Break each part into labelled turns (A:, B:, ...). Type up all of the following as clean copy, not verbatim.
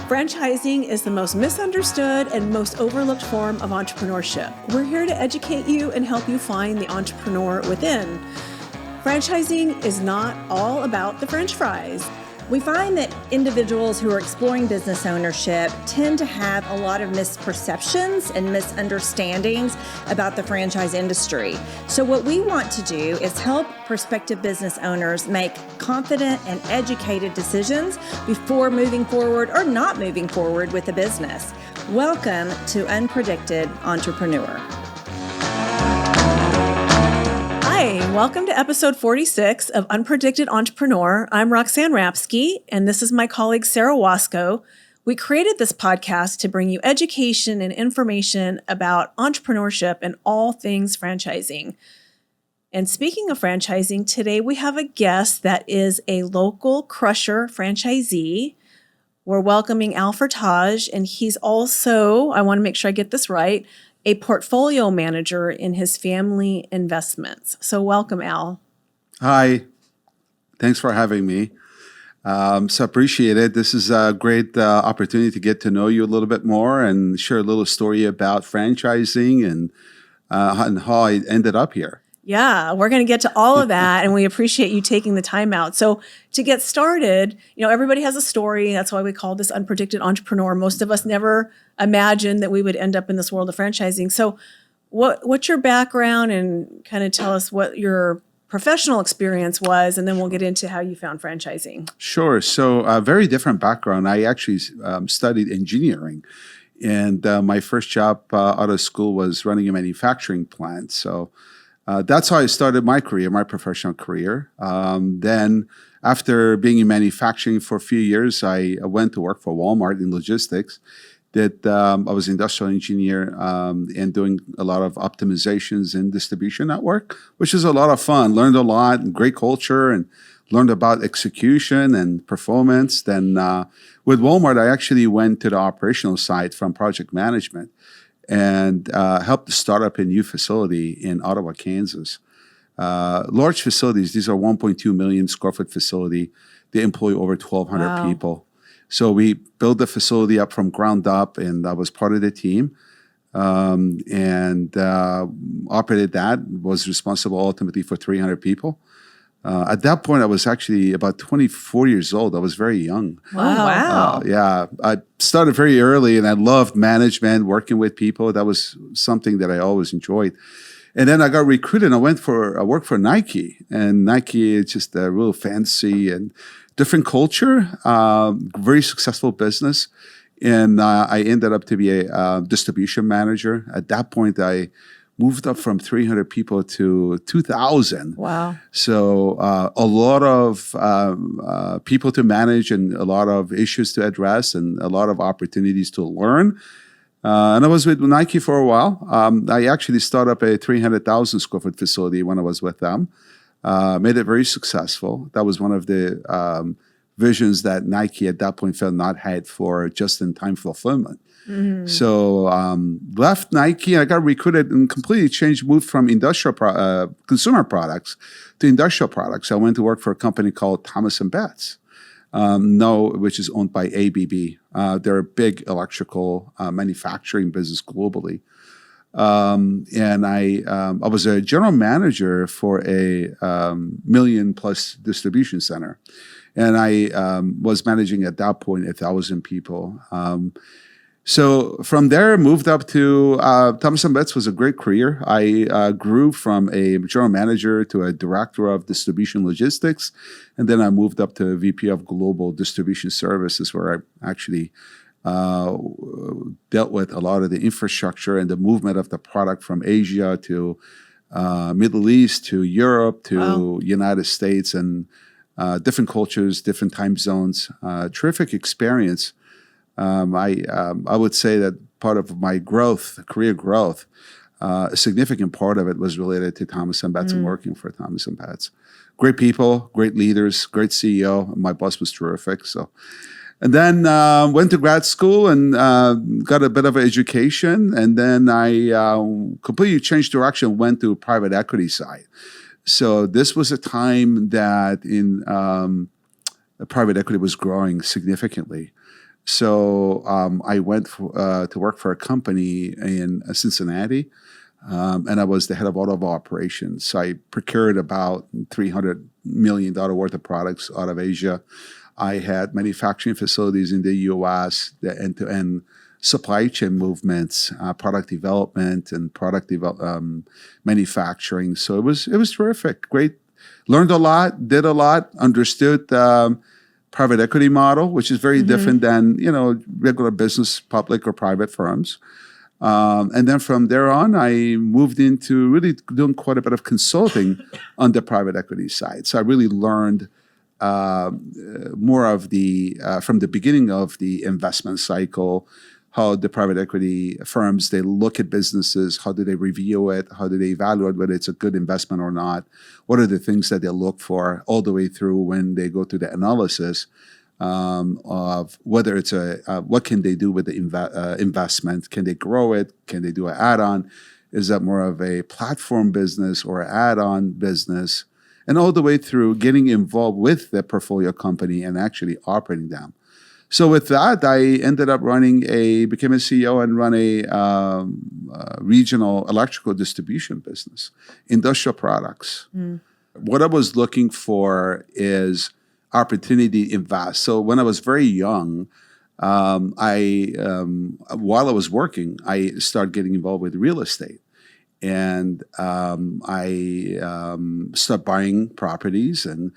A: Franchising is the most misunderstood and most overlooked form of entrepreneurship. We're here to educate you and help you find the entrepreneur within. Franchising is not all about the French fries.
B: We find that individuals who are exploring business ownership tend to have a lot of misperceptions and misunderstandings about the franchise industry. So what we want to do is help prospective business owners make confident and educated decisions before moving forward or not moving forward with a business. Welcome to Unpredicted Entrepreneur.
A: Hi, welcome to episode 46 of Unpredicted Entrepreneur. I'm Roxanne Rapsky, and this is my colleague Sarah Wasco. We created this podcast to bring you education and information about entrepreneurship and all things franchising. And speaking of franchising, today we have a guest that is a local Crusher franchisee. We're welcoming Al Fertage, and he's also, I want to make sure I get this right, a portfolio manager in his family investments. So welcome, Al.
C: Hi. Thanks for having me. So appreciate it. This is a great opportunity to get to know you a little bit more and share a little story about franchising and how I ended up here.
A: Yeah, we're going to get to all of that, and we appreciate you taking the time out. So to get started, everybody has a story. That's why we call this Unpredicted Entrepreneur. Most of us never imagined that we would end up in this world of franchising. So what's your background, and kind of tell us what your professional experience was, and then we'll get into how you found franchising.
C: Sure. So a very different background. I actually studied engineering, and my first job out of school was running a manufacturing plant. So that's how I started my career, my professional career. Then after being in manufacturing for a few years, I went to work for Walmart in logistics. I was an industrial engineer and doing a lot of optimizations in distribution network, which is a lot of fun. Learned a lot, and great culture, and learned about execution and performance. Then with Walmart, I actually went to the operational side from project management and helped start up a new facility in Ottawa, Kansas. Large facilities, these are 1.2 million square foot facility. They employ over 1,200 people. So we built the facility up from ground up, and I was part of the team and operated that, was responsible ultimately for 300 people. At that point, I was actually about 24 years old. I was very young.
A: Wow.
C: Yeah, I started very early, and I loved management, working with people. That was something that I always enjoyed. And then I got recruited, and I worked for Nike. And Nike is just a real fancy and different culture, very successful business. And I ended up to be a distribution manager. At that point, I moved up from 300 people to 2,000.
A: Wow.
C: So a lot of people to manage, and a lot of issues to address, and a lot of opportunities to learn. And I was with Nike for a while. I actually started up a 300,000 square foot facility when I was with them. Made it very successful. That was one of the visions that Nike at that point felt not had for just-in-time fulfillment. Mm-hmm. So left Nike, I got recruited and completely changed, moved from consumer products to industrial products. I went to work for a company called Thomas & Betts, which is owned by ABB. They're a big electrical manufacturing business globally. And I was a general manager for a million-plus distribution center. And I was managing at that point 1,000 people. So from there, moved up to Thomas & Betts. Was a great career. I grew from a general manager to a director of distribution logistics. And then I moved up to VP of Global Distribution Services, where I actually dealt with a lot of the infrastructure and the movement of the product from Asia to Middle East to Europe to United States, and different cultures, different time zones. Terrific experience. I would say that part of my career growth, a significant part of it was related to Thomas & Betts and working for Thomas & Betts. Great people, great leaders, great CEO. My boss was terrific. And then went to grad school and got a bit of an education. And then I completely changed direction, went to private equity side. So this was a time that in private equity was growing significantly. So I went to work for a company in Cincinnati, and I was the head of all of operations. So I procured about $300 million worth of products out of Asia. I had manufacturing facilities in the U.S., the end-to-end supply chain movements, product development, and manufacturing. So it was terrific. Great. Learned a lot, did a lot, understood private equity model, which is very different than regular business, public or private firms. And then from there on, I moved into really doing quite a bit of consulting on the private equity side. So I really learned more of from the beginning of the investment cycle, how the private equity firms, they look at businesses, how do they review it, how do they evaluate whether it's a good investment or not, what are the things that they look for, all the way through when they go through the analysis of whether it's what can they do with the investment, can they grow it, can they do an add-on, is that more of a platform business or an add-on business, and all the way through getting involved with the portfolio company and actually operating them. So with that, I ended up became a CEO and run a regional electrical distribution business, industrial products. What I was looking for is opportunity to invest. So when I was very young, while I was working, I started getting involved with real estate. And I started buying properties and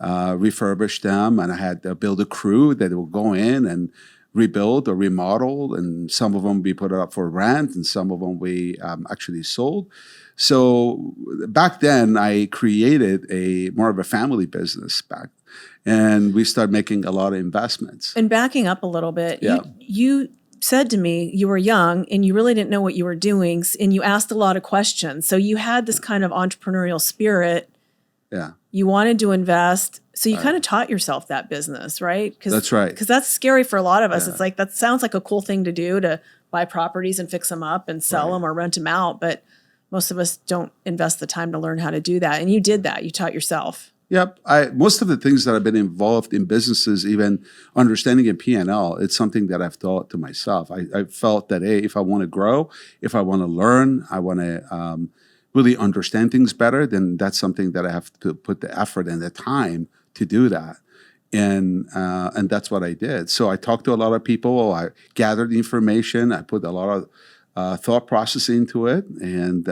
C: refurbish them, and I had to build a crew that will go in and rebuild or remodel, and some of them we put up for rent, and some of them we actually sold. So back then, I created more of a family business and we started making a lot of investments.
A: And backing up a little bit, you said to me you were young and you really didn't know what you were doing, and you asked a lot of questions. So you had this kind of entrepreneurial spirit.
C: Yeah.
A: You wanted to invest. So you kind of taught yourself that business, right?
C: That's right.
A: Because that's scary for a lot of us. It's like, that sounds like a cool thing to do, to buy properties and fix them up and sell them or rent them out. But most of us don't invest the time to learn how to do that. And you did that. You taught yourself.
C: Yep. Most of the things that I've been involved in businesses, even understanding in P&L, it's something that I've taught to myself. I felt that, hey, if I want to grow, if I want to learn, I want to really understand things better, then that's something that I have to put the effort and the time to do that. And that's what I did. So I talked to a lot of people. I gathered information. I put a lot of thought process into it, and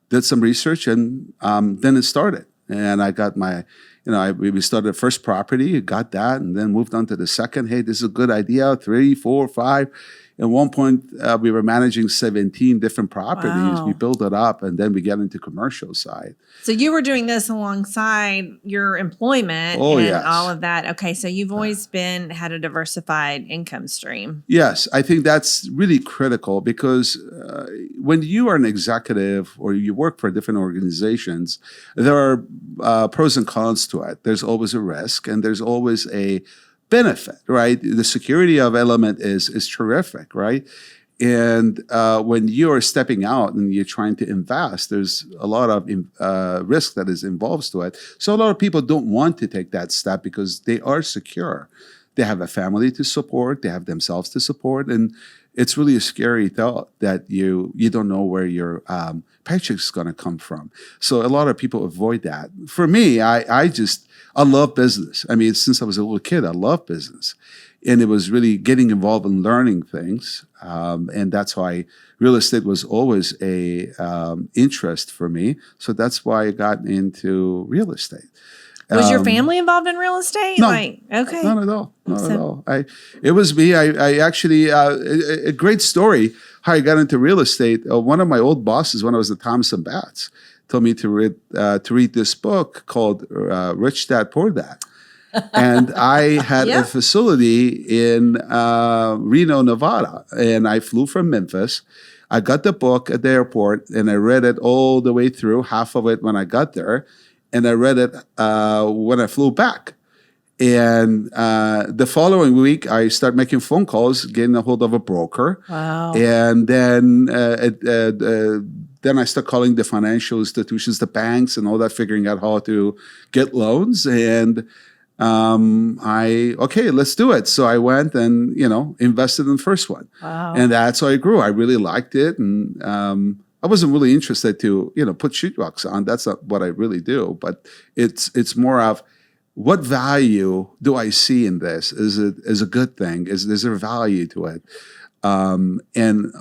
C: did some research, and then it started. And I got we started the first property, got that, and then moved on to the second. Hey, this is a good idea. 3, 4, 5. At one point, we were managing 17 different properties.
A: Wow.
C: We built it up, and then we got into commercial side.
B: So you were doing this alongside your employment and all of that. Okay, so you've always had a diversified income stream.
C: Yes, I think that's really critical, because when you are an executive or you work for different organizations, there are pros and cons to it. There's always a risk, and there's always a benefit, right? The security of element is terrific, right? And when you're stepping out and you're trying to invest, there's a lot of risk that is involved to it. So a lot of people don't want to take that step because they are secure. They have a family to support, they have themselves to support, and it's really a scary thought that you don't know where your paycheck is going to come from. So a lot of people avoid that. For me, I love business. I mean, since I was a little kid, I love business. And it was really getting involved in learning things. And that's why real estate was always a interest for me. So that's why I got into real estate.
B: Was your family involved in real estate?
C: No,
B: okay.
C: Not at all. Not at all. It was me. I actually, a great story how I got into real estate. One of my old bosses when I was at Thomas & Batts told me to read this book called Rich Dad, Poor Dad. And I had a facility in Reno, Nevada. And I flew from Memphis. I got the book at the airport and I read it all the way through, half of it when I got there. And I read it when I flew back. And the following week, I started making phone calls, getting a hold of a broker.
A: Wow.
C: And then I started calling the financial institutions, the banks and all that, figuring out how to get loans. And Okay, let's do it. So I went and, invested in the first one.
A: Wow.
C: And that's how I grew. I really liked it. And I wasn't really interested to, put sheetrocks on. That's not what I really do. But it's more of, what value do I see in this? Is it a good thing? Is there value to it? And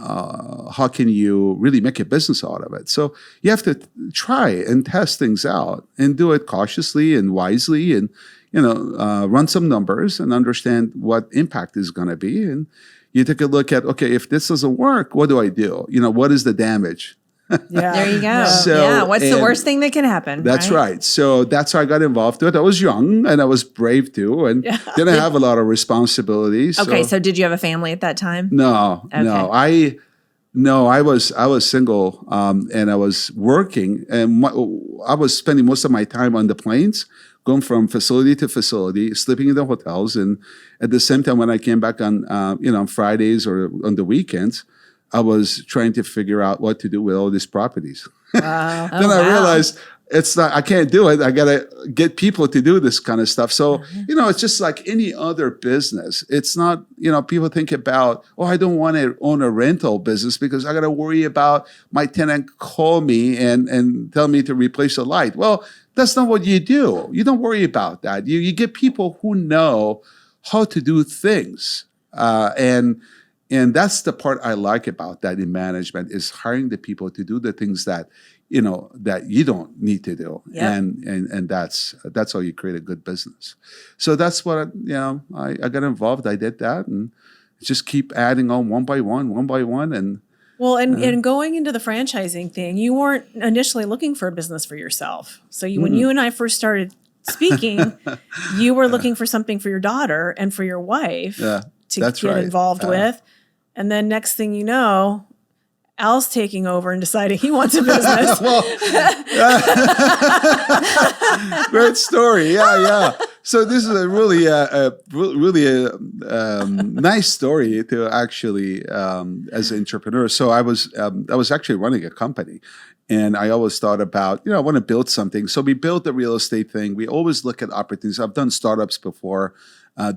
C: how can you really make a business out of it? So you have to try and test things out and do it cautiously and wisely, and run some numbers and understand what impact is going to be. And you take a look at, okay, if this doesn't work, what do I do? What is the damage?
A: Yeah.
B: There you go.
C: So,
B: What's the worst thing that can happen?
C: That's right. So that's how I got involved with it. I was young and I was brave too, and didn't have a lot of responsibilities.
B: Okay, so did you have a family at that time?
C: No. I was single, and I was working, and I was spending most of my time on the planes, going from facility to facility, sleeping in the hotels, and at the same time, when I came back on, on Fridays or on the weekends, I was trying to figure out what to do with all these properties.
A: Wow.
C: Then I realized I can't do it. I got to get people to do this kind of stuff. So, it's just like any other business. It's not, people think about, I don't want to own a rental business because I got to worry about my tenant call me and tell me to replace the light. Well, that's not what you do. You don't worry about that. You get people who know how to do things. And that's the part I like about that in management, is hiring the people to do the things that, that you don't need to do.
A: Yep.
C: And that's how you create a good business. So that's what, I got involved. I did that, and just keep adding on one by one. And
A: Well, and going into the franchising thing, you weren't initially looking for a business for yourself. So when you and I first started speaking, you were looking for something for your daughter and for your wife to get involved with. And then next thing you know, Al's taking over and deciding he wants a business.
C: Great story. Yeah. So this is a really nice story to actually, as an entrepreneur. So I was actually running a company, and I always thought about, I want to build something. So we built the real estate thing. We always look at opportunities. I've done startups before,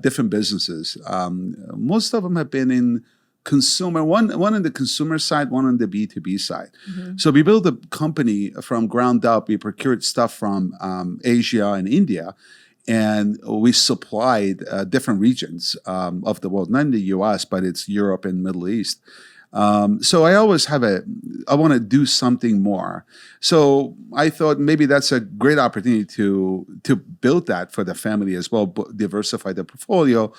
C: different businesses. Most of them have been in consumer, one on the consumer side, one on the B2B side. Mm-hmm. So we built a company from ground up. We procured stuff from Asia and India, and we supplied different regions of the world, not in the US, but it's Europe and Middle East. So I always I want to do something more. So I thought maybe that's a great opportunity to build that for the family as well, diversify the portfolio.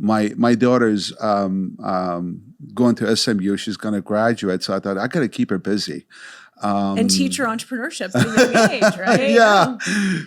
C: My daughter's going to SMU. She's going to graduate. So I thought I got to keep her busy.
A: And teach her entrepreneurship at a young age, right?
C: Yeah.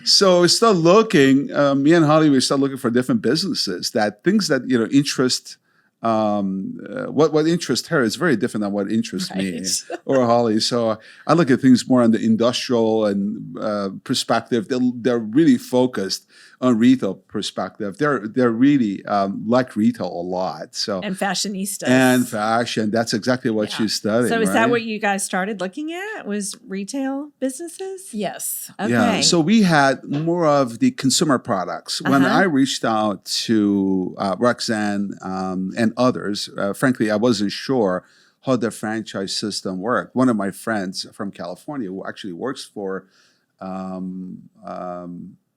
C: So we start looking, me and Holly, we start looking for different businesses, things that, interest, what interests her is very different than what interests me or Holly. So I look at things more on the industrial and perspective. They're really focused on retail perspective. They're really like retail a lot. So
A: and fashionistas
C: and fashion. That's exactly what she's studying.
B: So is that what you guys started looking at? Was retail businesses?
A: Yes.
B: Okay.
C: Yeah. So we had more of the consumer products. When I reached out to Roxanne and others, frankly, I wasn't sure how the franchise system worked. One of my friends from California, who actually works for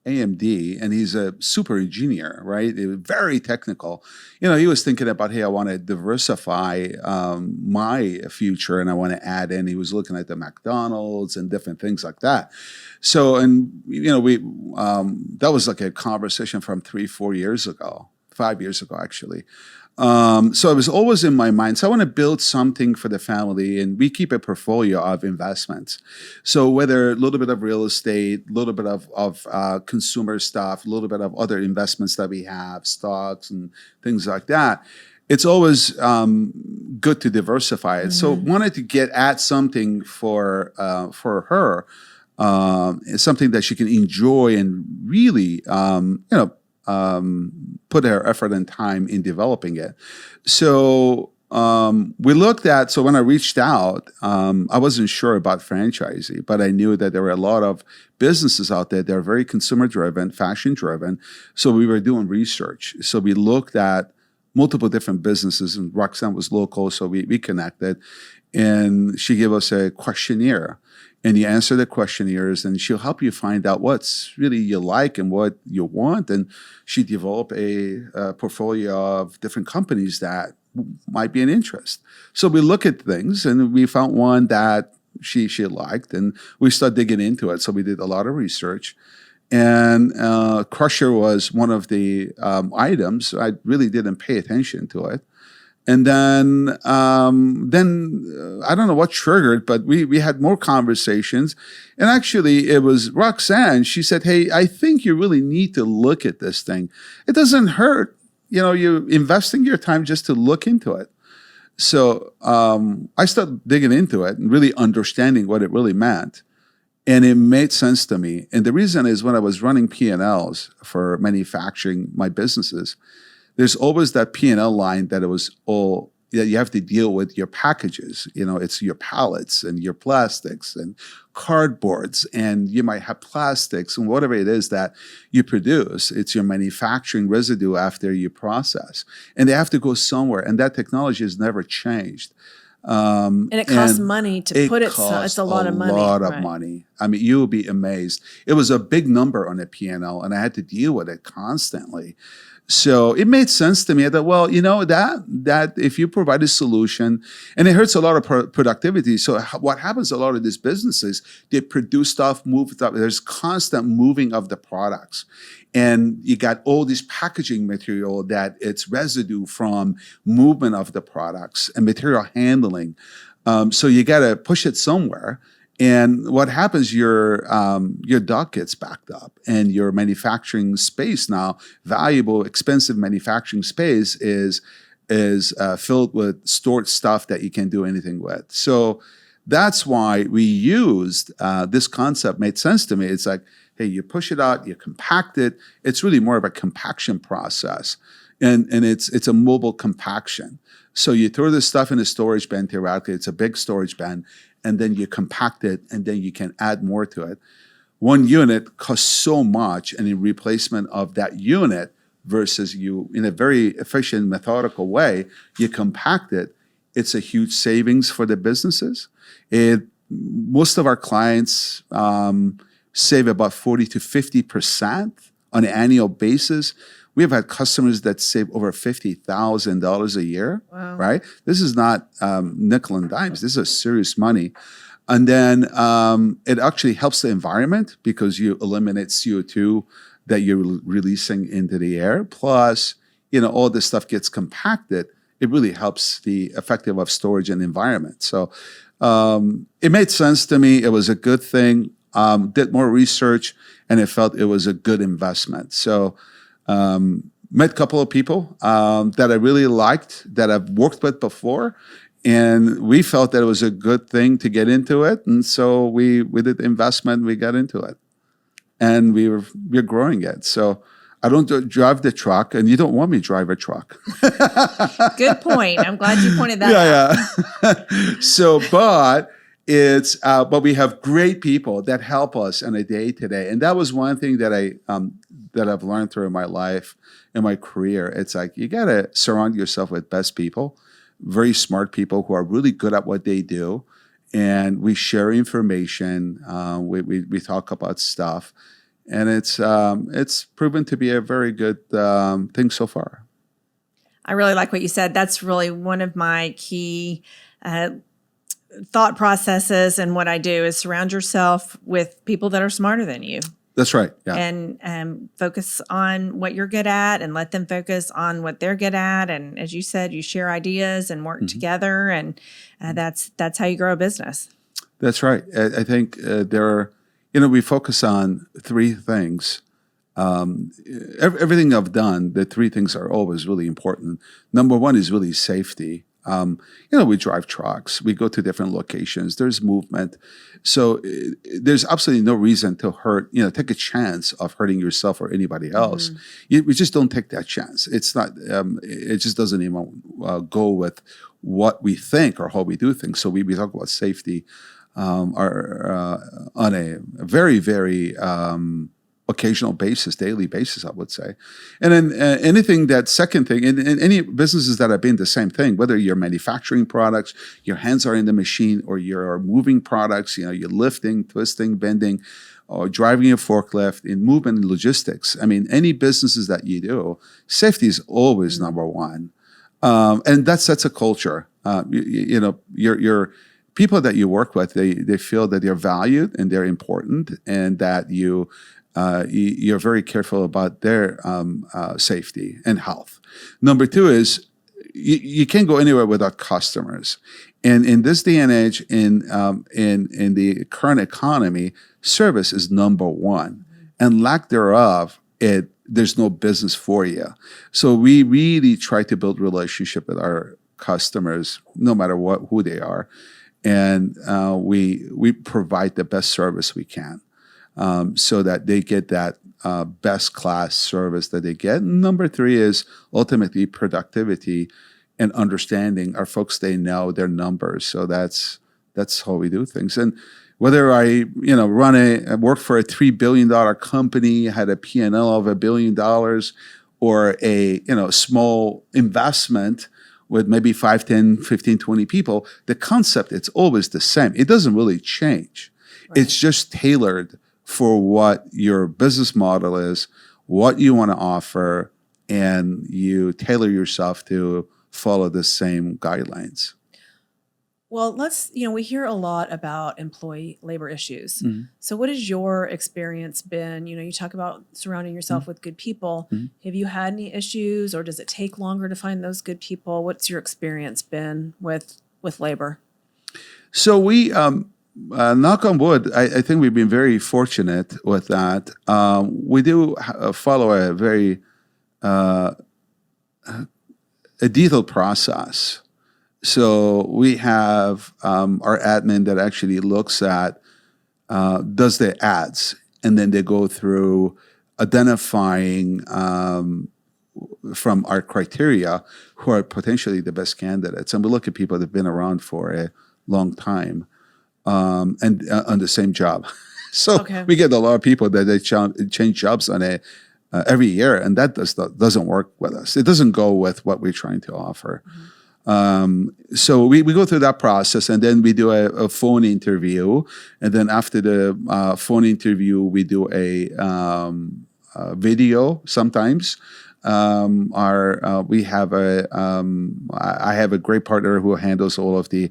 C: AMD, and he's a super engineer, right? Very technical. He was thinking about, hey, I want to diversify my future, and I want to add in. He was looking at the McDonald's and different things like that. So, and we that was like a conversation from 3-4 years ago, 5 years ago, actually. So it was always in my mind. So I want to build something for the family, and we keep a portfolio of investments. So whether a little bit of real estate, a little bit of consumer stuff, a little bit of other investments that we have, stocks and things like that, it's always good to diversify it. Mm-hmm. So wanted to add something for her, something that she can enjoy and really, put her effort and time in developing it. So we looked at, so when I reached out, I wasn't sure about franchising, but I knew that there were a lot of businesses out there that are very consumer driven, fashion driven. So we were doing research. So we looked at multiple different businesses, and Roxanne was local, so we connected. And she gave us a questionnaire. And you answer the questionnaires, and she'll help you find out what's really you like and what you want. And she developed a portfolio of different companies that might be an interest. So we look at things, and we found one that she liked, and we started digging into it. So we did a lot of research. And Crusher was one of the items. I really didn't pay attention to it. And then I don't know what triggered, but we had more conversations. And actually, it was Roxanne. She said, "Hey, I think you really need to look at this thing. It doesn't hurt, you investing your time just to look into it." So I started digging into it and really understanding what it really meant. And it made sense to me. And the reason is when I was running P&Ls for manufacturing my businesses, there's always that P&L line that it was all that you have to deal with your packages. It's your pallets and your plastics and cardboards, and you might have plastics and whatever it is that you produce. It's your manufacturing residue after you process. And they have to go somewhere, and that technology has never changed.
A: And it costs money to put it, so it's a lot of money.
C: A lot of money. I mean, you will be amazed. It was a big number on a P&L, and I had to deal with it constantly. So it made sense to me that, well, that if you provide a solution, and it hurts a lot of productivity. So what happens, a lot of these businesses, they produce stuff, move stuff. There's constant moving of the products. And you got all this packaging material that it's residue from movement of the products and material handling. So you got to push it somewhere. And what happens, your dock gets backed up, and your manufacturing space now, valuable, expensive manufacturing space, is filled with stored stuff that you can't do anything with. So that's why we used this concept. Made sense to me. It's like, hey, you push it out, you compact it. It's really more of a compaction process, and it's a mobile compaction. So you throw this stuff in a storage bin. Theoretically, it's a big storage bin. And then you compact it, and then you can add more to it. One unit costs so much, and in replacement of that unit versus you, in a very efficient, methodical way, you compact it, it's a huge savings for the businesses. Most of our clients save about 40 to 50% on an annual basis. We have had customers that save over $50,000 a year, wow. Right? This is not nickel and dimes. This is serious money. And then it actually helps the environment because you eliminate CO2 that you're releasing into the air. Plus, all this stuff gets compacted. It really helps the effective of storage and environment. So it made sense to me. It was a good thing. Did more research, and it felt it was a good investment. So met a couple of people that I really liked, that I've worked with before, and we felt that it was a good thing to get into it. And so we did the investment, we got into it, and we're growing it. So I don't drive the truck, and you don't want me to drive a truck.
B: Good point. I'm glad you pointed that out.
C: Yeah. So, but we have great people that help us on a day-to-day. And that was one thing that I've learned through my life and my career. It's like, you got to surround yourself with best people, very smart people who are really good at what they do. And we share information. We talk about stuff. And it's proven to be a very good thing so far.
B: I really like what you said. That's really one of my key thought processes, and what I do is surround yourself with people that are smarter than you.
C: That's right. Yeah.
B: And focus on what you're good at, and let them focus on what they're good at. And as you said, you share ideas and work together, and that's how you grow a business.
C: That's right. I think we focus on three things. Everything I've done, the three things are always really important. Number one is really safety. We drive trucks, we go to different locations, there's movement. So there's absolutely no reason to take a chance of hurting yourself or anybody else. We just don't take that chance. It's not, it just doesn't even go with what we think or how we do things. So we talk about safety on a very, very occasional basis, daily basis, I would say. And then second thing, in any businesses that have been the same thing, whether you're manufacturing products, your hands are in the machine, or you're moving products, you're lifting, twisting, bending, or driving a forklift, in movement and logistics. I mean, any businesses that you do, safety is always number one. And that sets a culture. Your people that you work with, they feel that they're valued and they're important, and that you're very careful about their safety and health. Number two is you can't go anywhere without customers. And in this day and age, in the current economy, service is number one. And lack thereof, there's no business for you. So we really try to build relationship with our customers, no matter who they are. And we provide the best service we can. So that they get that best class service that they get. And number three is ultimately productivity and understanding. Our folks, they know their numbers. So that's how we do things. And whether I work for a $3 billion company, had a P&L of $1 billion, or a small investment with maybe 5, 10, 15, 20 people, the concept, it's always the same. It doesn't really change. Right. It's just tailored for what your business model is, what you want to offer, and you tailor yourself to follow the same guidelines.
A: Well, we hear a lot about employee labor issues. Mm-hmm. So what has your experience been? You talk about surrounding yourself mm-hmm. with good people. Mm-hmm. Have you had any issues, or does it take longer to find those good people? What's your experience been with labor?
C: So we, knock on wood, I think we've been very fortunate with that. We do follow a very a detailed process. So we have our admin that actually looks at, does the ads, and then they go through identifying from our criteria who are potentially the best candidates. And we look at people that have been around for a long time and on the same job. So we get a lot of people that they change jobs on every year, and that doesn't work with us. It doesn't go with what we're trying to offer. Mm-hmm. So we go through that process, and then we do a phone interview, and then after the phone interview, we do a video sometimes. I have a great partner who handles all of the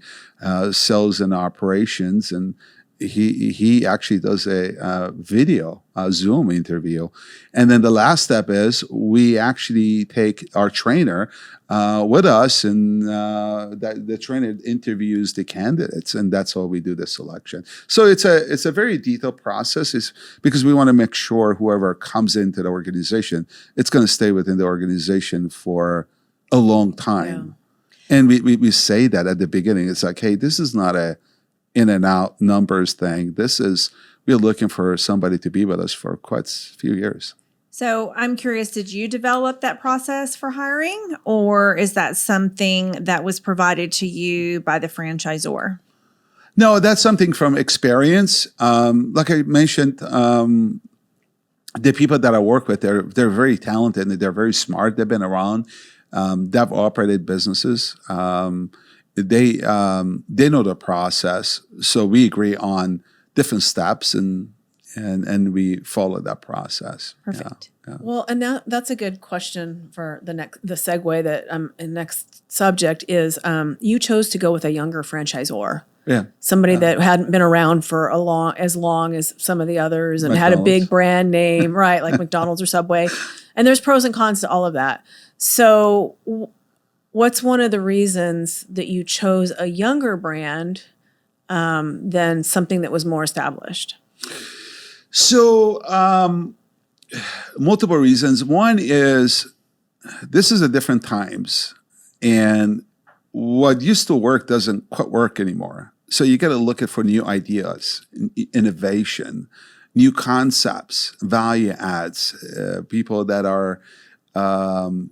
C: sales and operations, and he actually does a video, a Zoom interview. And then the last step is we actually take our trainer with us, and the trainer interviews the candidates, and that's how we do the selection. So it's a very detailed process. It's because we want to make sure whoever comes into the organization, it's going to stay within the organization for a long time. Yeah. And we say that at the beginning. It's like, hey, this is not a in and out numbers thing. We're looking for somebody to be with us for quite a few years.
B: So I'm curious, did you develop that process for hiring, or is that something that was provided to you by the franchisor?
C: No, that's something from experience. Like I mentioned, the people that I work with, they're very talented and they're very smart. They've been around. They've operated businesses. They know the process, so we agree on different steps, and we follow that process.
B: Perfect.
C: Yeah.
A: Well, and that's a good question for the segue that the next subject is. You chose to go with a younger franchisor.
C: Yeah.
A: Somebody that hadn't been around for as long as some of the others, and
C: McDonald's.
A: had a big brand name, right? Like McDonald's or Subway. And there's pros and cons to all of that. So what's one of the reasons that you chose a younger brand than something that was more established?
C: So multiple reasons. One is this is a different times, and what used to work doesn't quite work anymore. So you got to look at for new ideas, innovation, new concepts, value adds, people that are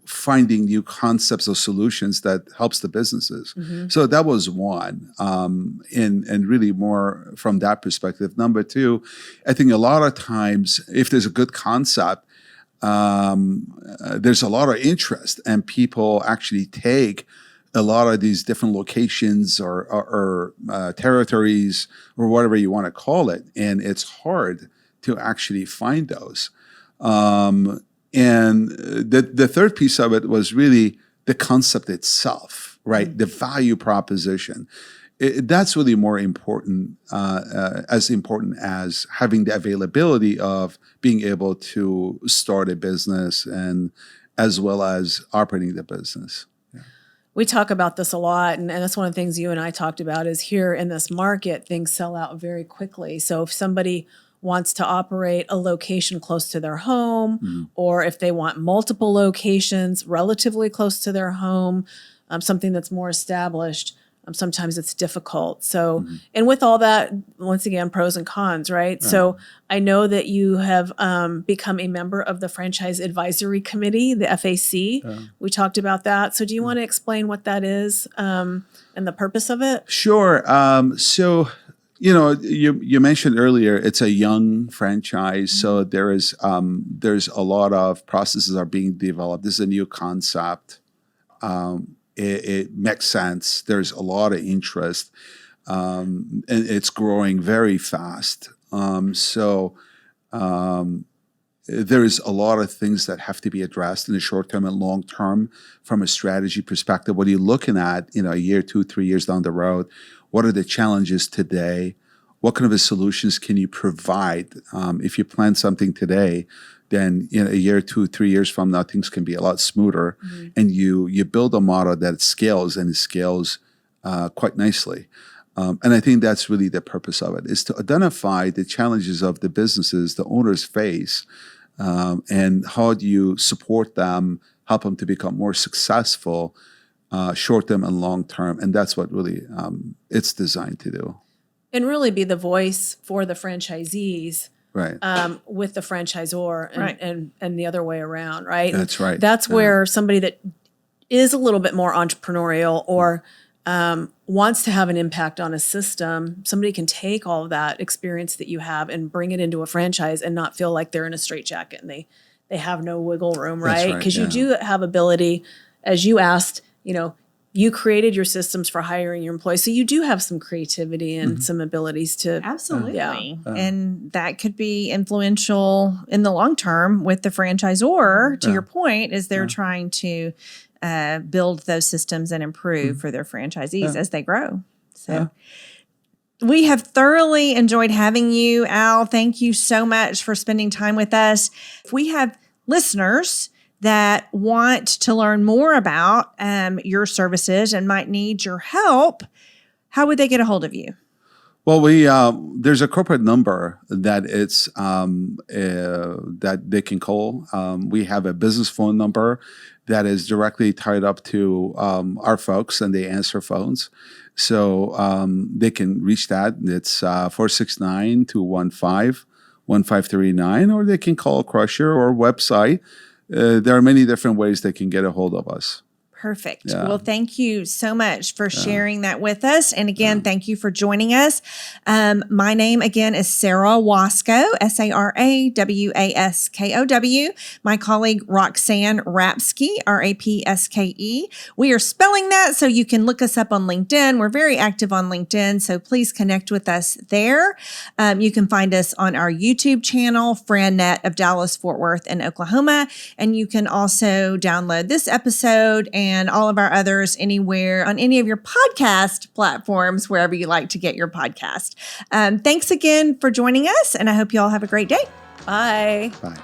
C: finding new concepts or solutions that helps the businesses. So that was one, and really more from that perspective. Number two, I think a lot of times if there's a good concept, there's a lot of interest, and people actually take a lot of these different locations or territories or whatever you want to call it, and it's hard to actually find those. And the third piece of it was really the concept itself, right? The value proposition. That's really more important, as important as having the availability of being able to start a business and as well as operating the business.
A: We talk about this a lot, and that's one of the things you and I talked about is here in this market, things sell out very quickly. So if somebody wants to operate a location close to their home, or if they want multiple locations relatively close to their home, something that's more established, sometimes it's difficult. So, and with all that, once again, pros and cons, right? So I know that you have become a member of the Franchise Advisory Committee, the FAC. We talked about that. So do you want to explain what that is and the purpose of it?
C: Sure. So, you mentioned earlier, it's a young franchise. So there's a lot of processes are being developed. This is a new concept. It makes sense. There's a lot of interest, and it's growing very fast. So there's a lot of things that have to be addressed in the short term and long term from a strategy perspective. What are you looking at, a year, 2, 3 years down the road? What are the challenges today? What kind of solutions can you provide? If you plan something today, then a year, 2, 3 years from now, things can be a lot smoother. And you build a model that scales, and it scales quite nicely. And I think that's really the purpose of it, is to identify the challenges of the businesses the owners face, and how do you support them, help them to become more successful, short term and long term. And that's what really it's designed to do.
A: And really be the voice for the franchisees.
C: Right.
A: With the franchisor and the other way around, right?
C: That's right.
A: That's where somebody that is a little bit more entrepreneurial or wants to have an impact on a system, somebody can take all of that experience that you have and bring it into a franchise and not feel like they're in a straitjacket and they have no wiggle room, right? Because you do have ability, as you asked, you created your systems for hiring your employees. So you do have some creativity and some abilities to.
B: Absolutely. And that could be influential in the long term with the franchisor, to your point, as they're trying to build those systems and improve for their franchisees as they grow. So we have thoroughly enjoyed having you, Al. Thank you so much for spending time with us. If we have listeners that want to learn more about your services and might need your help, how would they get a hold of you?
C: Well, there's a corporate number that it's that they can call. We have a business phone number that is directly tied up to our folks, and they answer phones. So they can reach that. It's 469-215-1539, or they can call Crusher or website. There are many different ways they can get a hold of us.
B: Perfect. Yeah. Well, thank you so much for sharing that with us. And again, thank you for joining us. My name again is Sarah Waskow, SARAWASKOW. My colleague Roxanne Rapske, RAPSKE. We are spelling that so you can look us up on LinkedIn. We're very active on LinkedIn, so please connect with us there. You can find us on our YouTube channel, FranNet of Dallas, Fort Worth, and Oklahoma. And you can also download this episode and all of our others anywhere on any of your podcast platforms, wherever you like to get your podcast. Thanks again for joining us, and I hope you all have a great day.
A: Bye.
C: Bye.